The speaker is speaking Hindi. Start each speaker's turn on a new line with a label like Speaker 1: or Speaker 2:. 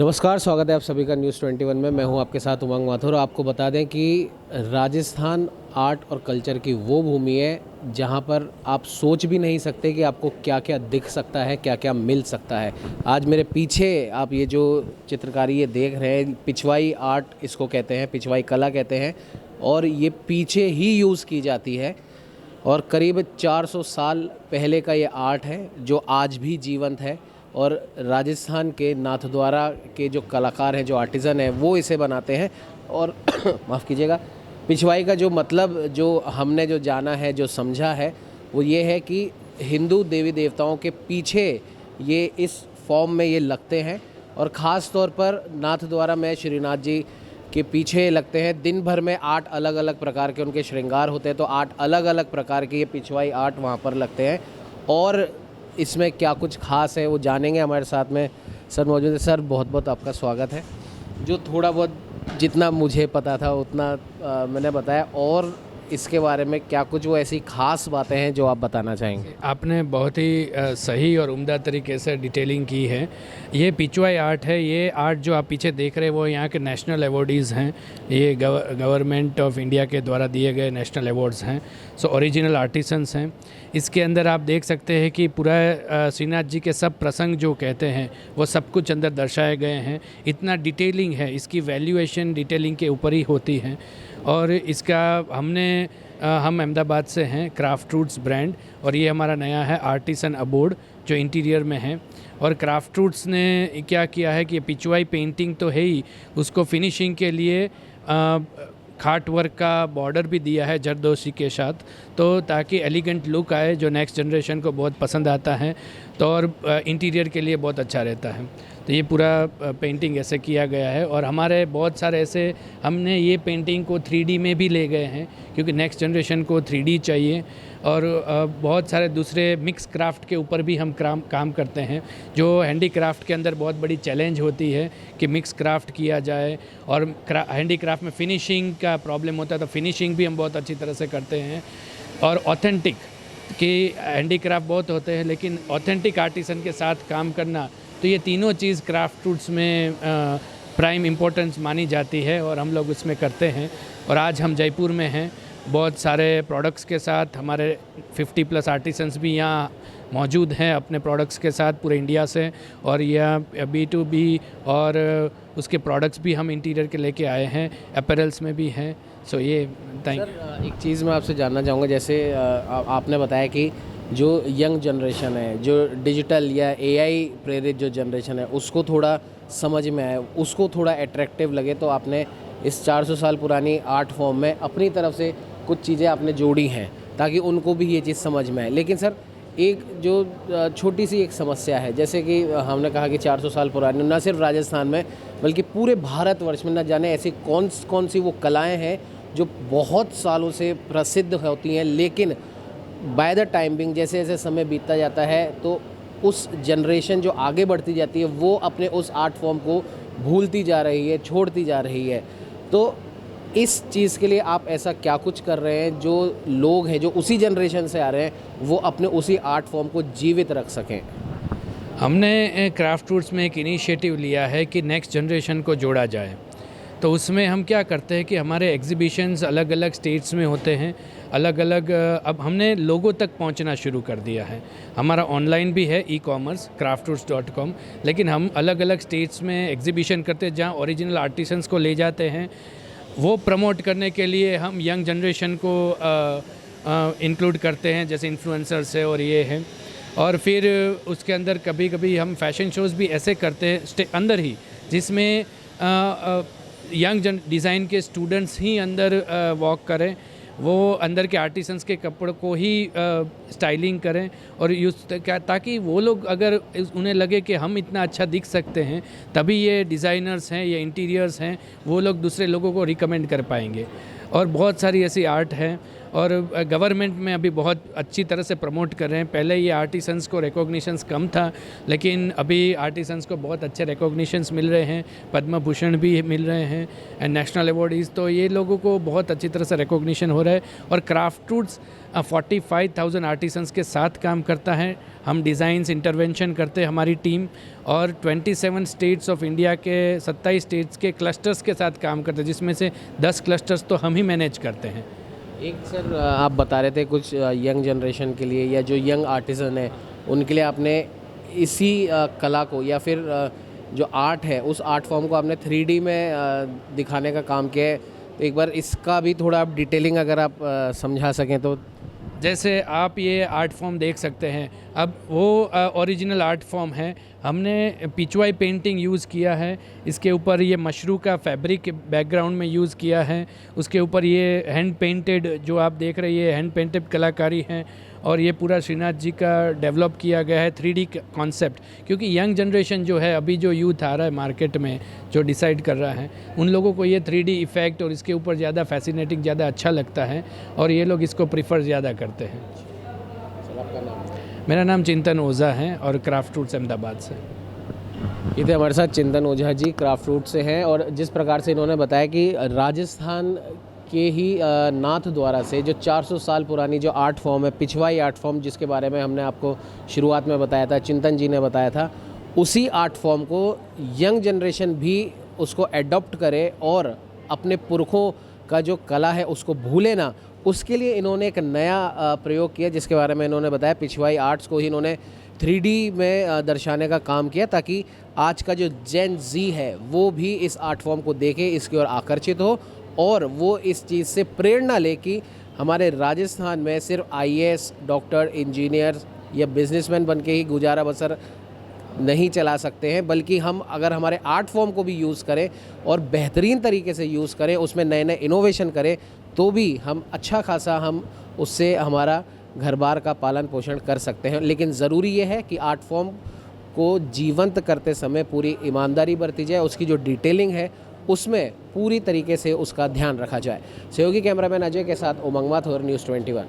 Speaker 1: नमस्कार, स्वागत है आप सभी का न्यूज़ 21 में। मैं हूं आपके साथ उमंग माथुर। आपको बता दें कि राजस्थान आर्ट और कल्चर की वो भूमि है जहां पर आप सोच भी नहीं सकते कि आपको क्या क्या दिख सकता है, क्या क्या मिल सकता है। आज मेरे पीछे आप ये जो चित्रकारी ये देख रहे हैं, पिछवाई आर्ट इसको कहते हैं, पिछवाई कला कहते हैं, और ये पीछे ही यूज़ की जाती है। और करीब 400 साल पहले का ये आर्ट है जो आज भी जीवंत है। और राजस्थान के नाथद्वारा के जो कलाकार हैं, जो आर्टिज़न हैं, वो इसे बनाते हैं। और माफ़ कीजिएगा, पिछवाई का जो मतलब जो हमने जो जाना है, जो समझा है, वो ये है कि हिंदू देवी देवताओं के पीछे ये इस फॉर्म में ये लगते हैं। और ख़ास तौर पर नाथद्वारा में श्रीनाथ जी के पीछे लगते हैं। दिन भर में 8 अलग अलग प्रकार के उनके श्रृंगार होते हैं, तो 8 अलग अलग प्रकार के ये पिछवाई आर्ट वहाँ पर लगते हैं। और इसमें क्या कुछ खास है वो जानेंगे। हमारे साथ में सर मौजूद है। सर, बहुत बहुत आपका स्वागत है। जो थोड़ा बहुत जितना मुझे पता था उतना मैंने बताया, और इसके बारे में क्या कुछ वो ऐसी खास बातें हैं जो आप बताना चाहेंगे।
Speaker 2: आपने बहुत ही सही और उम्दा तरीके से डिटेलिंग की है। ये पिछवाई आर्ट है। ये आर्ट जो आप पीछे देख रहे हैं वो यहाँ के नेशनल अवार्डीज़ हैं। ये गवर्नमेंट ऑफ इंडिया के द्वारा दिए गए नेशनल अवार्ड्स हैं। सो ओरिजिनल आर्टिसंस हैं। इसके अंदर आप देख सकते हैं कि पूरा श्रीनाथ जी के सब प्रसंग जो कहते हैं वो सब कुछ अंदर दर्शाए गए हैं। इतना डिटेलिंग है, इसकी वैल्यूएशन डिटेलिंग के ऊपर ही होती है। और इसका हम अहमदाबाद से हैं, क्राफ्ट रूट्स ब्रांड, और ये हमारा नया है आर्टिसन अबोर्ड जो इंटीरियर में है। और क्राफ्ट रूट्स ने क्या किया है कि ये पिछवाई पेंटिंग तो है ही, उसको फिनिशिंग के लिए खाट वर्क का बॉर्डर भी दिया है जरदोशी के साथ, तो ताकि एलिगेंट लुक आए जो नेक्स्ट जनरेशन को बहुत पसंद आता है, तो और इंटीरियर के लिए बहुत अच्छा रहता है। तो ये पूरा पेंटिंग ऐसे किया गया है। और हमारे बहुत सारे ऐसे हमने ये पेंटिंग को 3D में भी ले गए हैं, क्योंकि नेक्स्ट जनरेशन को 3D चाहिए। और बहुत सारे दूसरे मिक्स क्राफ्ट के ऊपर भी हम काम करते हैं, जो हैंडीक्राफ्ट के अंदर बहुत बड़ी चैलेंज होती है कि मिक्स क्राफ्ट किया जाए। और हैंडीक्राफ्ट में फिनिशिंग का प्रॉब्लम होता है, तो फिनिशिंग भी हम बहुत अच्छी तरह से करते हैं। और ऑथेंटिक कि हैंडीक्राफ्ट बहुत होते हैं, लेकिन ऑथेंटिक आर्टिसन के साथ काम करना, तो ये तीनों चीज़ क्राफ्ट रूट्स में प्राइम इम्पोर्टेंस मानी जाती है और हम लोग उसमें करते हैं। और आज हम जयपुर में हैं बहुत सारे प्रोडक्ट्स के साथ। हमारे 50+ आर्टिसंस भी यहाँ मौजूद हैं अपने प्रोडक्ट्स के साथ पूरे इंडिया से। और यह B2B और उसके प्रोडक्ट्स भी हम इंटीरियर के लेके आए हैं, अपैरल्स में भी हैं। सो ये थैंक
Speaker 1: सर, एक चीज़ मैं आपसे जानना चाहूँगा। जैसे आपने बताया कि जो यंग जनरेशन है, जो डिजिटल या AI प्रेरित जो जनरेशन है, उसको थोड़ा समझ में आए, उसको थोड़ा अट्रैक्टिव लगे, तो आपने इस 400 साल पुरानी आर्ट फॉर्म में अपनी तरफ से कुछ चीज़ें आपने जोड़ी हैं ताकि उनको भी ये चीज़ समझ में आए। लेकिन सर, एक जो छोटी सी एक समस्या है, जैसे कि हमने कहा कि 400 साल पुरानी, न सिर्फ राजस्थान में बल्कि पूरे भारतवर्ष में न जाने ऐसी कौन सी वो कलाएँ हैं जो बहुत सालों से प्रसिद्ध होती हैं, लेकिन बाय द टाइमिंग जैसे जैसे समय बीतता जाता है तो उस जनरेशन जो आगे बढ़ती जाती है वो अपने उस आर्ट फॉर्म को भूलती जा रही है, छोड़ती जा रही है। तो इस चीज़ के लिए आप ऐसा क्या कुछ कर रहे हैं जो लोग हैं जो उसी जनरेशन से आ रहे हैं वो अपने उसी आर्ट फॉर्म को जीवित रख सकें?
Speaker 2: हमने क्राफ्ट रूट्स में एक इनिशिएटिव लिया है कि नेक्स्ट जनरेशन को जोड़ा जाए। तो उसमें हम क्या करते हैं कि हमारे एग्जीबिशंस अलग अलग स्टेट्स में होते हैं, अलग अलग। अब हमने लोगों तक पहुंचना शुरू कर दिया है। हमारा ऑनलाइन भी है e-commerce craftroots.com, लेकिन हम अलग अलग स्टेट्स में एग्जीबिशन करते हैं जहां ओरिजिनल आर्टिसंस को ले जाते हैं। वो प्रमोट करने के लिए हम यंग जनरेशन को इंक्लूड करते हैं, जैसे इन्फ्लुएंसर्स है और ये है। और फिर उसके अंदर कभी कभी हम फैशन शोज़ भी ऐसे करते हैं अंदर ही, जिसमें यंग डिज़ाइन के स्टूडेंट्स ही अंदर वॉक करें, वो अंदर के आर्टिसंस के कपड़ों को ही स्टाइलिंग करें। और ताकि वो लोग अगर उन्हें लगे कि हम इतना अच्छा दिख सकते हैं, तभी ये डिज़ाइनर्स हैं, ये इंटीरियर्स हैं, वो लोग दूसरे लोगों को रिकमेंड कर पाएंगे। और बहुत सारी ऐसी आर्ट है। और गवर्नमेंट में अभी बहुत अच्छी तरह से प्रमोट कर रहे हैं। पहले ये आर्टिसंस को रिकॉग्निशंस कम था, लेकिन अभी आर्टिसंस को बहुत अच्छे रिकॉग्निशंस मिल रहे हैं, पद्म भूषण भी मिल रहे हैं एंड नेशनल अवार्डीज़। तो ये लोगों को बहुत अच्छी तरह से रिकॉग्निशन हो रहा है। और क्राफ्टवुड्स 45,000 आर्टिसंस के साथ काम करता है। हम डिज़ाइंस इंटरवेंशन करते हैं हमारी टीम, और 27 स्टेट्स ऑफ इंडिया के 27 स्टेट्स के क्लस्टर्स के साथ काम करते हैं, जिसमें से 10 क्लस्टर्स तो हम ही मैनेज करते हैं।
Speaker 1: एक सर आप बता रहे थे कुछ यंग जनरेशन के लिए या जो यंग आर्टिसन है उनके लिए आपने इसी कला को या फिर जो आर्ट है उस आर्ट फॉर्म को आपने 3D में दिखाने का काम किया है। तो एक बार इसका भी थोड़ा आप डिटेलिंग अगर आप समझा सकें तो।
Speaker 2: जैसे आप ये आर्ट फॉर्म देख सकते हैं, अब वो ओरिजिनल आर्ट फॉर्म है। हमने पिचवाई पेंटिंग यूज़ किया है, इसके ऊपर ये मशरू का फैब्रिक बैकग्राउंड में यूज़ किया है, उसके ऊपर ये हैंड पेंटेड जो आप देख रहे हैं ये हैंड पेंटेड कलाकारी है, और ये पूरा श्रीनाथ जी का डेवलप किया गया है 3D कॉन्सेप्ट। क्योंकि यंग जनरेशन जो है, अभी जो यूथ आ रहा है मार्केट में जो डिसाइड कर रहा है, उन लोगों को ये 3D इफ़ेक्ट और इसके ऊपर ज़्यादा फैसिनेटिंग, ज़्यादा अच्छा लगता है, और ये लोग इसको प्रीफर ज़्यादा करते हैं।
Speaker 1: आपका नाम?
Speaker 2: मेरा नाम चिंतन ओझा है और क्राफ्टवुड्स अहमदाबाद से।
Speaker 1: ये थे हमारे साथ चिंतन ओझा जी, क्राफ्टवुड से हैं। और जिस प्रकार से इन्होंने बताया कि राजस्थान के ही नाथ द्वारा से जो 400 साल पुरानी जो आर्ट फॉर्म है, पिछवाई आर्ट फॉर्म, जिसके बारे में हमने आपको शुरुआत में बताया था, चिंतन जी ने बताया था, उसी आर्ट फॉर्म को यंग जनरेशन भी उसको एडॉप्ट करे और अपने पुरखों का जो कला है उसको भूले ना, उसके लिए इन्होंने एक नया प्रयोग किया, जिसके बारे में इन्होंने बताया। पिछवाई आर्ट्स को ही इन्होंने 3D में दर्शाने का काम किया, ताकि आज का जो जेन जी है वो भी इस आर्ट फॉर्म को देखे, इसकी ओर आकर्षित हो, और वो इस चीज़ से प्रेरणा ले कि हमारे राजस्थान में सिर्फ IAS, डॉक्टर, इंजीनियर या बिजनेसमैन बन के ही गुजारा बसर नहीं चला सकते हैं, बल्कि हम अगर हमारे आर्ट फॉर्म को भी यूज़ करें और बेहतरीन तरीके से यूज़ करें, उसमें नए नए इनोवेशन करें, तो भी हम अच्छा खासा हम उससे हमारा घर बार का पालन पोषण कर सकते हैं। लेकिन ज़रूरी ये है कि आर्ट फॉर्म को जीवंत करते समय पूरी ईमानदारी बरती जाए, उसकी जो डिटेलिंग है उसमें पूरी तरीके से उसका ध्यान रखा जाए। सहयोगी कैमरामैन अजय के साथ उमंग माथुर, न्यूज़ 21।